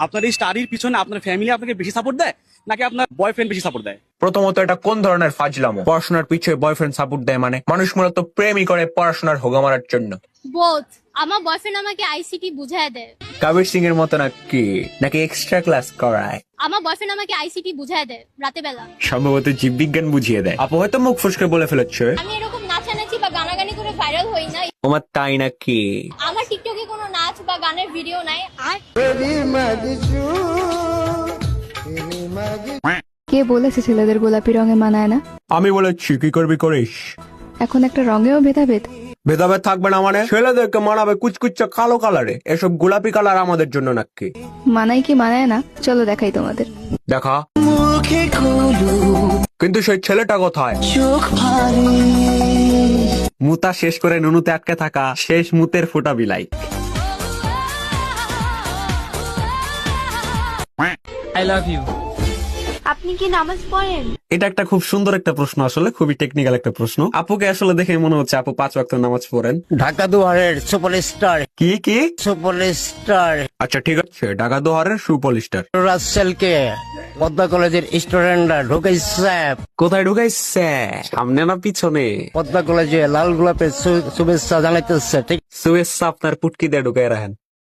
আপনার এই স্টাডির পিছনে আপনার ফ্যামিলি আপনাকে বেশি সাপোর্ট দেয় নাকি আপনার বয়ফ্রেন্ড বেশি সাপোর্ট দেয়? প্রথমত এটা কোন ধরনের ফাজলামো? পড়াশোনার পিছিয়ে বয়ফ্রেন্ড সাপোর্ট দেয় মানে? মানুষ মূলত প্রেমই করে পড়াশোনার হোগা মারার জন্য। বোথ। আমার বয়ফ্রেন্ড আমাকে আইসিটি বুঝায় দেয়। কবির সিং এর মতো নাকি এক্সট্রা ক্লাস করায়? আমার বয়ফ্রেন্ড আমাকে আইসিটি বুঝায় দেয় রাতে বেলা। সম্ভবত জীববিজ্ঞান বুঝিয়ে দেয়। আপু হয়তো মুখ ফুসকে বলে ফেলেছে। আমি এরকম নাচানাচি বা গানাগানি করে ভাইরাল হই না। তোমার তাই নাকি? আমার টিকটকে কোনো নাচ বা গানের ভিডিও নাই। আর কে বলেছে ছেলেদের গোলাপি রঙে মানায় না? আমি বলেছি কি করবি করিস। এখন একটা রঙেও ভেদাভেদ। ভেদাভেদ থাকবে না মানে? ছেলেদেরকে মানাবে কুচকুচ্চা কালো কালারে, এসব গোলাপি কালার আমাদের জন্য নাকি? মানায় কি মানায় না চলো দেখাই তোমাদের। দেখা। কিন্তু সেই ছেলেটা কোথায়? মুতা শেষ করে নুনুতে আটকে থাকা শেষ মুতের ফোঁটা বিলাই। I love you. আপনি কি নামাজ পড়েন? এটা একটা খুব সুন্দর একটা প্রশ্ন, আসলে খুবই টেকনিক্যাল একটা প্রশ্ন। আপুকে আসলে দেখে মনে হচ্ছে আপু 5 ওয়াক্ত নামাজ পড়েন। ঢাকা দুয়ারের সুপারস্টার কি সুপারস্টার আচ্ছা ঠিক আছে, ঢাকা দোহারের সুপলিস্টার রাসেলকে পদ্মা কলেজের স্টুডেন্টরা ঢুকাইছে। কোথায় ঢুকাইছে? সামনে না পিছনে? পদ্মা কলেজে লাল গোলাপের শুভেচ্ছা জানাইতেছে। ঠিক শুভেচ্ছা আপনার পুটকি দিয়ে ঢুকাই রাখেন।